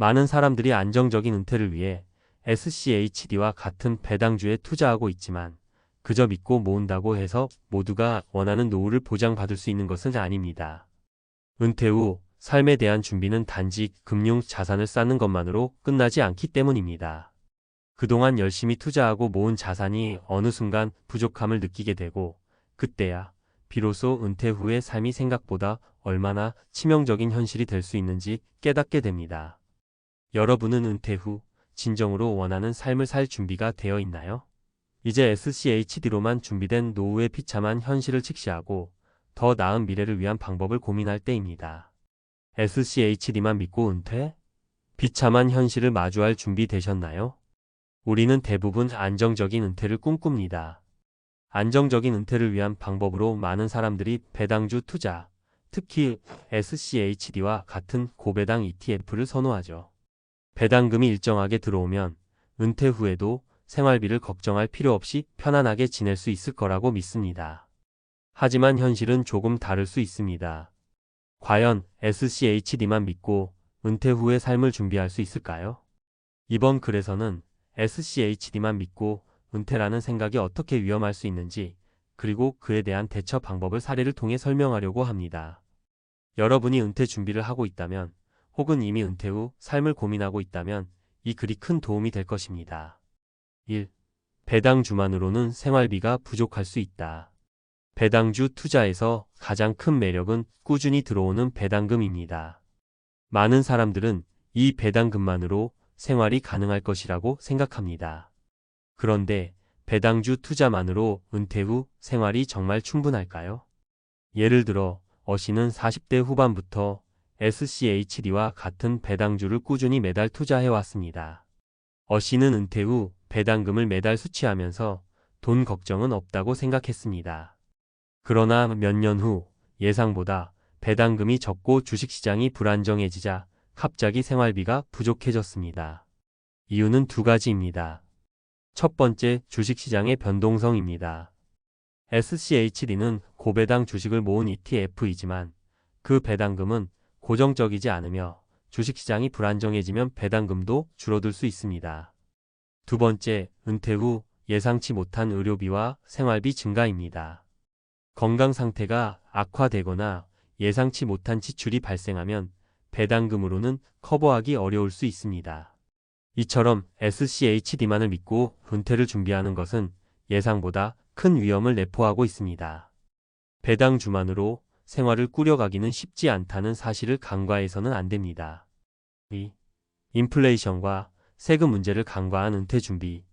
많은 사람들이 안정적인 은퇴를 위해 SCHD와 같은 배당주에 투자하고 있지만 그저 믿고 모은다고 해서 모두가 원하는 노후를 보장받을 수 있는 것은 아닙니다. 은퇴 후 삶에 대한 준비는 단지 금융 자산을 쌓는 것만으로 끝나지 않기 때문입니다. 그동안 열심히 투자하고 모은 자산이 어느 순간 부족함을 느끼게 되고 그때야 비로소 은퇴 후의 삶이 생각보다 얼마나 치명적인 현실이 될 수 있는지 깨닫게 됩니다. 여러분은 은퇴 후 진정으로 원하는 삶을 살 준비가 되어 있나요? 이제 SCHD로만 준비된 노후의 비참한 현실을 직시하고 더 나은 미래를 위한 방법을 고민할 때입니다. SCHD만 믿고 은퇴? 비참한 현실을 마주할 준비 되셨나요? 우리는 대부분 안정적인 은퇴를 꿈꿉니다. 안정적인 은퇴를 위한 방법으로 많은 사람들이 배당주 투자, 특히 SCHD와 같은 고배당 ETF를 선호하죠. 배당금이 일정하게 들어오면 은퇴 후에도 생활비를 걱정할 필요 없이 편안하게 지낼 수 있을 거라고 믿습니다. 하지만 현실은 조금 다를 수 있습니다. 과연 SCHD만 믿고 은퇴 후의 삶을 준비할 수 있을까요? 이번 글에서는 SCHD만 믿고 은퇴라는 생각이 어떻게 위험할 수 있는지, 그리고 그에 대한 대처 방법을 사례를 통해 설명하려고 합니다. 여러분이 은퇴 준비를 하고 있다면, 혹은 이미 은퇴 후 삶을 고민하고 있다면 이 글이 큰 도움이 될 것입니다. 1. 배당주만으로는 생활비가 부족할 수 있다. 배당주 투자에서 가장 큰 매력은 꾸준히 들어오는 배당금입니다. 많은 사람들은 이 배당금만으로 생활이 가능할 것이라고 생각합니다. 그런데 배당주 투자만으로 은퇴 후 생활이 정말 충분할까요? 예를 들어 어씨는 40대 후반부터 SCHD와 같은 배당주를 꾸준히 매달 투자해왔습니다. 어씨는 은퇴 후 배당금을 매달 수취하면서 돈 걱정은 없다고 생각했습니다. 그러나 몇 년 후 예상보다 배당금이 적고 주식시장이 불안정해지자 갑자기 생활비가 부족해졌습니다. 이유는 두 가지입니다. 첫 번째, 주식시장의 변동성입니다. SCHD는 고배당 주식을 모은 ETF이지만 그 배당금은 고정적이지 않으며 주식시장이 불안정해지면 배당금도 줄어들 수 있습니다. 두 번째, 은퇴 후 예상치 못한 의료비와 생활비 증가입니다. 건강 상태가 악화되거나 예상치 못한 지출이 발생하면 배당금으로는 커버하기 어려울 수 있습니다. 이처럼 SCHD만을 믿고 은퇴를 준비하는 것은 예상보다 큰 위험을 내포하고 있습니다. 배당주만으로 생활을 꾸려가기는 쉽지 않다는 사실을 간과해서는 안 됩니다. 2. 인플레이션과 세금 문제를 간과한 은퇴 준비.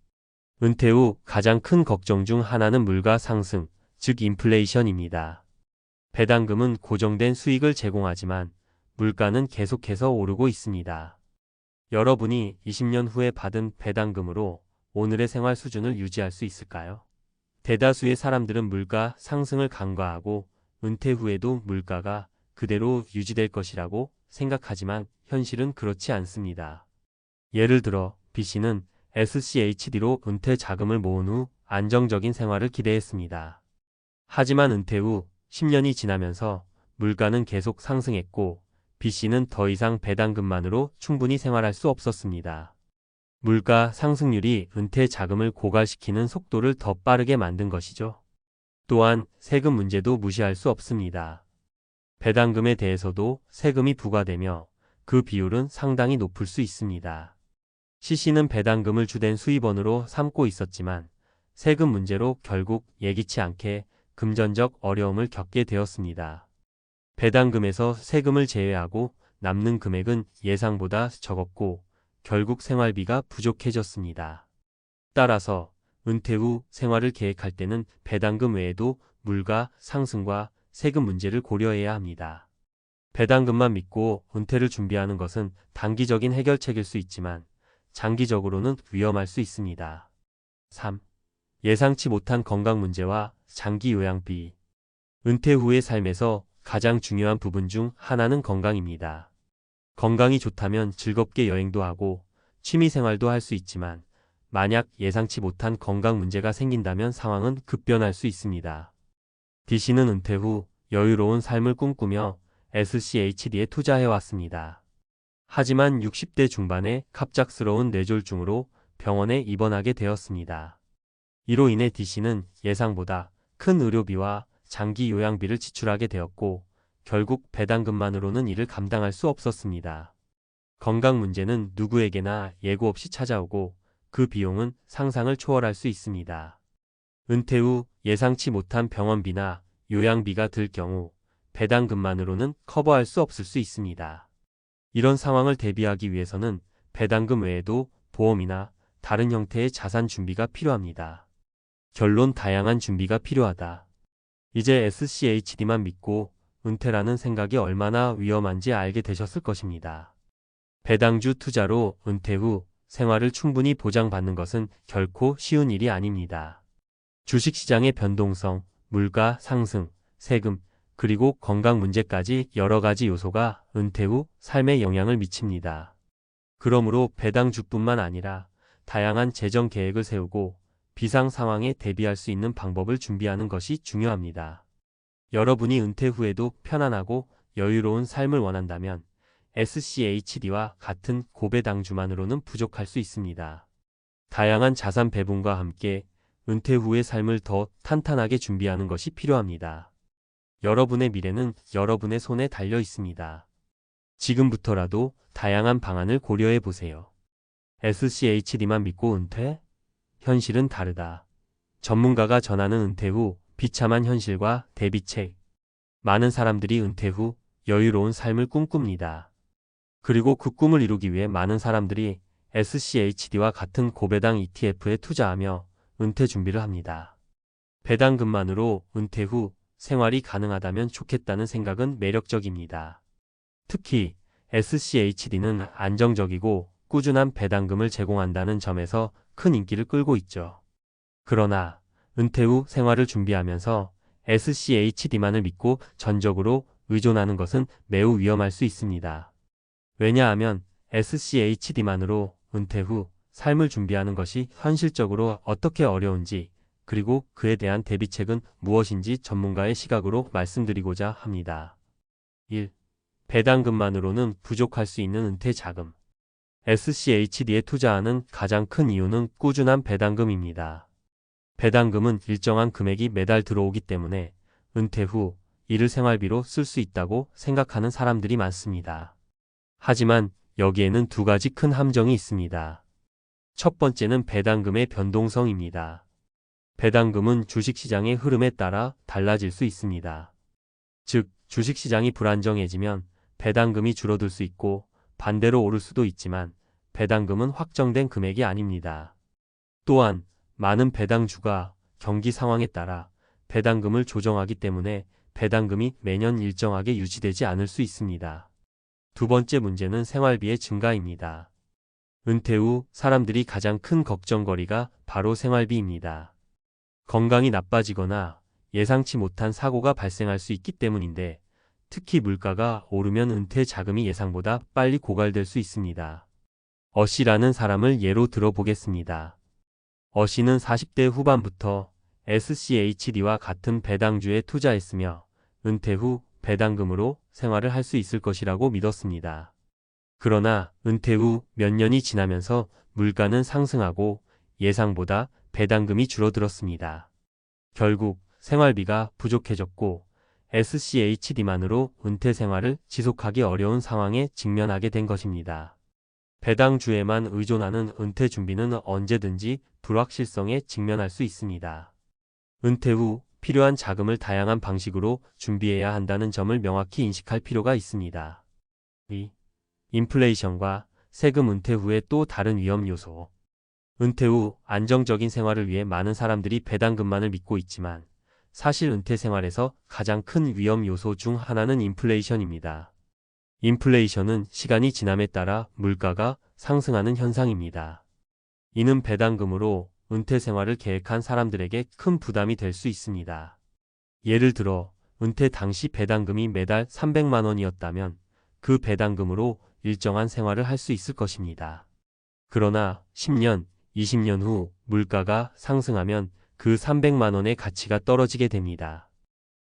은퇴 후 가장 큰 걱정 중 하나는 물가 상승, 즉 인플레이션입니다. 배당금은 고정된 수익을 제공하지만 물가는 계속해서 오르고 있습니다. 여러분이 20년 후에 받은 배당금으로 오늘의 생활 수준을 유지할 수 있을까요? 대다수의 사람들은 물가 상승을 간과하고 은퇴 후에도 물가가 그대로 유지될 것이라고 생각하지만 현실은 그렇지 않습니다. 예를 들어 B씨는 SCHD로 은퇴 자금을 모은 후 안정적인 생활을 기대했습니다. 하지만 은퇴 후 10년이 지나면서 물가는 계속 상승했고 B씨는 더 이상 배당금만으로 충분히 생활할 수 없었습니다. 물가 상승률이 은퇴 자금을 고갈시키는 속도를 더 빠르게 만든 것이죠. 또한 세금 문제도 무시할 수 없습니다. 배당금에 대해서도 세금이 부과되며 그 비율은 상당히 높을 수 있습니다. C씨는 배당금을 주된 수입원으로 삼고 있었지만 세금 문제로 결국 예기치 않게 금전적 어려움을 겪게 되었습니다. 배당금에서 세금을 제외하고 남는 금액은 예상보다 적었고 결국 생활비가 부족해졌습니다. 따라서 은퇴 후 생활을 계획할 때는 배당금 외에도 물가 상승과 세금 문제를 고려해야 합니다. 배당금만 믿고 은퇴를 준비하는 것은 단기적인 해결책일 수 있지만 장기적으로는 위험할 수 있습니다. 3. 예상치 못한 건강 문제와 장기 요양비. 은퇴 후의 삶에서 가장 중요한 부분 중 하나는 건강입니다. 건강이 좋다면 즐겁게 여행도 하고 취미생활도 할 수 있지만 만약 예상치 못한 건강 문제가 생긴다면 상황은 급변할 수 있습니다. D씨는 은퇴 후 여유로운 삶을 꿈꾸며 SCHD에 투자해왔습니다. 하지만 60대 중반에 갑작스러운 뇌졸중으로 병원에 입원하게 되었습니다. 이로 인해 D씨는 예상보다 큰 의료비와 장기 요양비를 지출하게 되었고 결국 배당금만으로는 이를 감당할 수 없었습니다. 건강 문제는 누구에게나 예고 없이 찾아오고 그 비용은 상상을 초월할 수 있습니다. 은퇴 후 예상치 못한 병원비나 요양비가 들 경우 배당금만으로는 커버할 수 없을 수 있습니다. 이런 상황을 대비하기 위해서는 배당금 외에도 보험이나 다른 형태의 자산 준비가 필요합니다. 결론 다양한 준비가 필요하다. 이제 SCHD만 믿고 은퇴라는 생각이 얼마나 위험한지 알게 되셨을 것입니다. 배당주 투자로 은퇴 후 생활을 충분히 보장받는 것은 결코 쉬운 일이 아닙니다. 주식시장의 변동성, 물가 상승, 세금, 그리고 건강 문제까지 여러 가지 요소가 은퇴 후 삶에 영향을 미칩니다. 그러므로 배당주뿐만 아니라 다양한 재정 계획을 세우고 비상 상황에 대비할 수 있는 방법을 준비하는 것이 중요합니다. 여러분이 은퇴 후에도 편안하고 여유로운 삶을 원한다면 SCHD와 같은 고배당주만으로는 부족할 수 있습니다. 다양한 자산 배분과 함께 은퇴 후의 삶을 더 탄탄하게 준비하는 것이 필요합니다. 여러분의 미래는 여러분의 손에 달려 있습니다. 지금부터라도 다양한 방안을 고려해 보세요. SCHD만 믿고 은퇴? 현실은 다르다. 전문가가 전하는 은퇴 후 비참한 현실과 대비책. 많은 사람들이 은퇴 후 여유로운 삶을 꿈꿉니다. 그리고 그 꿈을 이루기 위해 많은 사람들이 SCHD와 같은 고배당 ETF에 투자하며 은퇴 준비를 합니다. 배당금만으로 은퇴 후 생활이 가능하다면 좋겠다는 생각은 매력적입니다. 특히 SCHD는 안정적이고 꾸준한 배당금을 제공한다는 점에서 큰 인기를 끌고 있죠. 그러나 은퇴 후 생활을 준비하면서 SCHD만을 믿고 전적으로 의존하는 것은 매우 위험할 수 있습니다. 왜냐하면 SCHD만으로 은퇴 후 삶을 준비하는 것이 현실적으로 어떻게 어려운지 그리고 그에 대한 대비책은 무엇인지 전문가의 시각으로 말씀드리고자 합니다. 1. 배당금만으로는 부족할 수 있는 은퇴 자금. SCHD에 투자하는 가장 큰 이유는 꾸준한 배당금입니다. 배당금은 일정한 금액이 매달 들어오기 때문에 은퇴 후 이를 생활비로 쓸 수 있다고 생각하는 사람들이 많습니다. 하지만 여기에는 두 가지 큰 함정이 있습니다. 첫 번째는 배당금의 변동성입니다. 배당금은 주식시장의 흐름에 따라 달라질 수 있습니다. 즉, 주식시장이 불안정해지면 배당금이 줄어들 수 있고 반대로 오를 수도 있지만 배당금은 확정된 금액이 아닙니다. 또한 많은 배당주가 경기 상황에 따라 배당금을 조정하기 때문에 배당금이 매년 일정하게 유지되지 않을 수 있습니다. 두 번째 문제는 생활비의 증가입니다. 은퇴 후 사람들이 가장 큰 걱정거리가 바로 생활비입니다. 건강이 나빠지거나 예상치 못한 사고가 발생할 수 있기 때문인데 특히 물가가 오르면 은퇴 자금이 예상보다 빨리 고갈될 수 있습니다. 어씨라는 사람을 예로 들어보겠습니다. 어씨는 40대 후반부터 SCHD와 같은 배당주에 투자했으며 은퇴 후 배당금으로 생활을 할 수 있을 것이라고 믿었습니다. 그러나 은퇴 후 몇 년이 지나면서 물가는 상승하고 예상보다 배당금이 줄어들었습니다. 결국 생활비가 부족해졌고 SCHD만으로 은퇴 생활을 지속하기 어려운 상황에 직면하게 된 것입니다. 배당주에만 의존하는 은퇴 준비는 언제든지 불확실성에 직면할 수 있습니다. 은퇴 후 필요한 자금을 다양한 방식으로 준비해야 한다는 점을 명확히 인식할 필요가 있습니다. 2. 인플레이션과 세금. 은퇴 후의 또 다른 위험 요소. 은퇴 후 안정적인 생활을 위해 많은 사람들이 배당금만을 믿고 있지만 사실 은퇴 생활에서 가장 큰 위험 요소 중 하나는 인플레이션입니다. 인플레이션은 시간이 지남에 따라 물가가 상승하는 현상입니다. 이는 배당금으로 은퇴 생활을 계획한 사람들에게 큰 부담이 될 수 있습니다. 예를 들어 은퇴 당시 배당금이 매달 300만 원이었다면 그 배당금으로 일정한 생활을 할 수 있을 것입니다. 그러나 10년, 20년 후 물가가 상승하면 그 300만 원의 가치가 떨어지게 됩니다.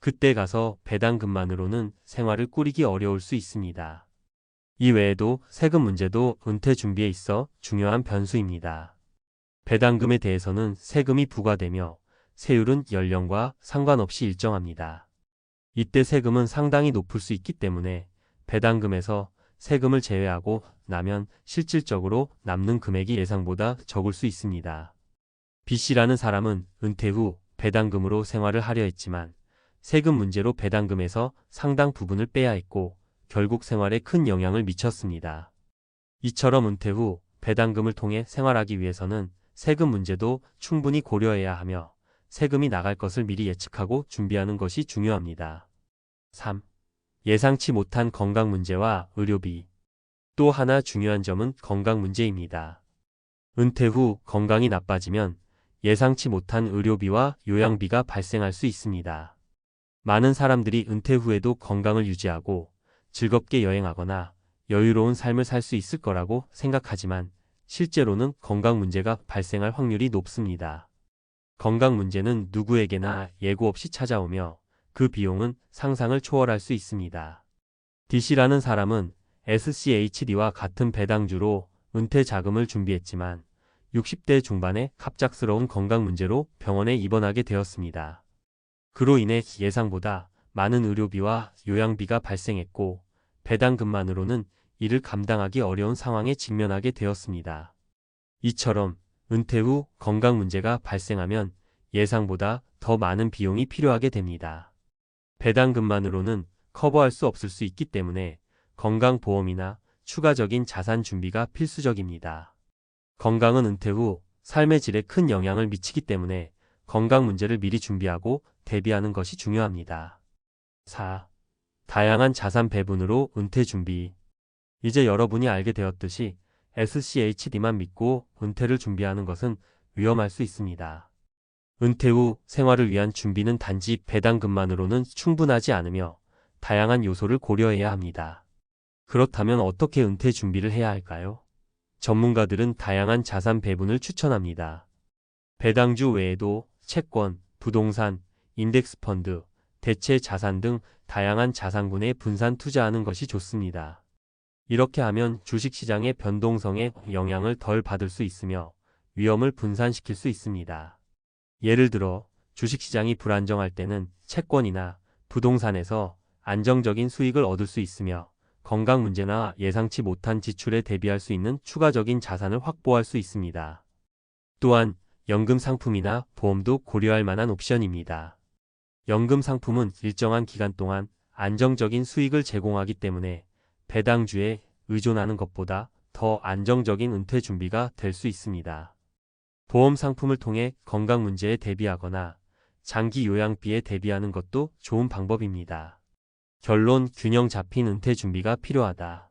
그때 가서 배당금만으로는 생활을 꾸리기 어려울 수 있습니다. 이 외에도 세금 문제도 은퇴 준비에 있어 중요한 변수입니다. 배당금에 대해서는 세금이 부과되며 세율은 연령과 상관없이 일정합니다. 이때 세금은 상당히 높을 수 있기 때문에 배당금에서 세금을 제외하고 나면 실질적으로 남는 금액이 예상보다 적을 수 있습니다. B씨라는 사람은 은퇴 후 배당금으로 생활을 하려 했지만 세금 문제로 배당금에서 상당 부분을 빼야 했고 결국 생활에 큰 영향을 미쳤습니다. 이처럼 은퇴 후 배당금을 통해 생활하기 위해서는 세금 문제도 충분히 고려해야 하며 세금이 나갈 것을 미리 예측하고 준비하는 것이 중요합니다. 3. 예상치 못한 건강 문제와 의료비. 또 하나 중요한 점은 건강 문제입니다. 은퇴 후 건강이 나빠지면 예상치 못한 의료비와 요양비가 발생할 수 있습니다. 많은 사람들이 은퇴 후에도 건강을 유지하고 즐겁게 여행하거나 여유로운 삶을 살 수 있을 거라고 생각하지만 실제로는 건강 문제가 발생할 확률이 높습니다. 건강 문제는 누구에게나 예고 없이 찾아오며 그 비용은 상상을 초월할 수 있습니다. D씨라는 사람은 SCHD와 같은 배당주로 은퇴 자금을 준비했지만 60대 중반에 갑작스러운 건강 문제로 병원에 입원하게 되었습니다. 그로 인해 예상보다 많은 의료비와 요양비가 발생했고 배당금만으로는 이를 감당하기 어려운 상황에 직면하게 되었습니다. 이처럼 은퇴 후 건강 문제가 발생하면 예상보다 더 많은 비용이 필요하게 됩니다. 배당금만으로는 커버할 수 없을 수 있기 때문에 건강보험이나 추가적인 자산 준비가 필수적입니다. 건강은 은퇴 후 삶의 질에 큰 영향을 미치기 때문에 건강 문제를 미리 준비하고 대비하는 것이 중요합니다. 4. 다양한 자산 배분으로 은퇴 준비. 이제 여러분이 알게 되었듯이 SCHD만 믿고 은퇴를 준비하는 것은 위험할 수 있습니다. 은퇴 후 생활을 위한 준비는 단지 배당금만으로는 충분하지 않으며 다양한 요소를 고려해야 합니다. 그렇다면 어떻게 은퇴 준비를 해야 할까요? 전문가들은 다양한 자산 배분을 추천합니다. 배당주 외에도 채권, 부동산, 인덱스 펀드, 대체 자산 등 다양한 자산군에 분산 투자하는 것이 좋습니다. 이렇게 하면 주식시장의 변동성에 영향을 덜 받을 수 있으며 위험을 분산시킬 수 있습니다. 예를 들어 주식시장이 불안정할 때는 채권이나 부동산에서 안정적인 수익을 얻을 수 있으며 건강 문제나 예상치 못한 지출에 대비할 수 있는 추가적인 자산을 확보할 수 있습니다. 또한 연금 상품이나 보험도 고려할 만한 옵션입니다. 연금 상품은 일정한 기간 동안 안정적인 수익을 제공하기 때문에 배당주에 의존하는 것보다 더 안정적인 은퇴 준비가 될 수 있습니다. 보험 상품을 통해 건강 문제에 대비하거나 장기 요양비에 대비하는 것도 좋은 방법입니다. 결론, 균형 잡힌 은퇴 준비가 필요하다.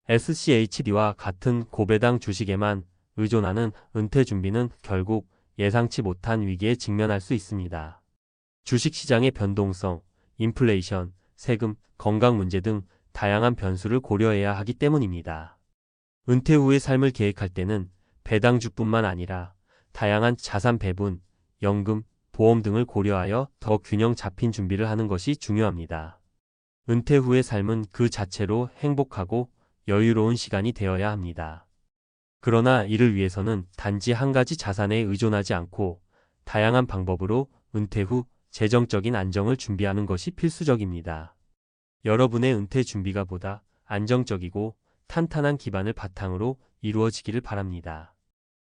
SCHD와 같은 고배당 주식에만 의존하는 은퇴 준비는 결국 예상치 못한 위기에 직면할 수 있습니다. 주식시장의 변동성, 인플레이션, 세금, 건강 문제 등 다양한 변수를 고려해야 하기 때문입니다. 은퇴 후의 삶을 계획할 때는 배당주뿐만 아니라 다양한 자산 배분, 연금, 보험 등을 고려하여 더 균형 잡힌 준비를 하는 것이 중요합니다. 은퇴 후의 삶은 그 자체로 행복하고 여유로운 시간이 되어야 합니다. 그러나 이를 위해서는 단지 한 가지 자산에 의존하지 않고 다양한 방법으로 은퇴 후 재정적인 안정을 준비하는 것이 필수적입니다. 여러분의 은퇴 준비가 보다 안정적이고 탄탄한 기반을 바탕으로 이루어지기를 바랍니다.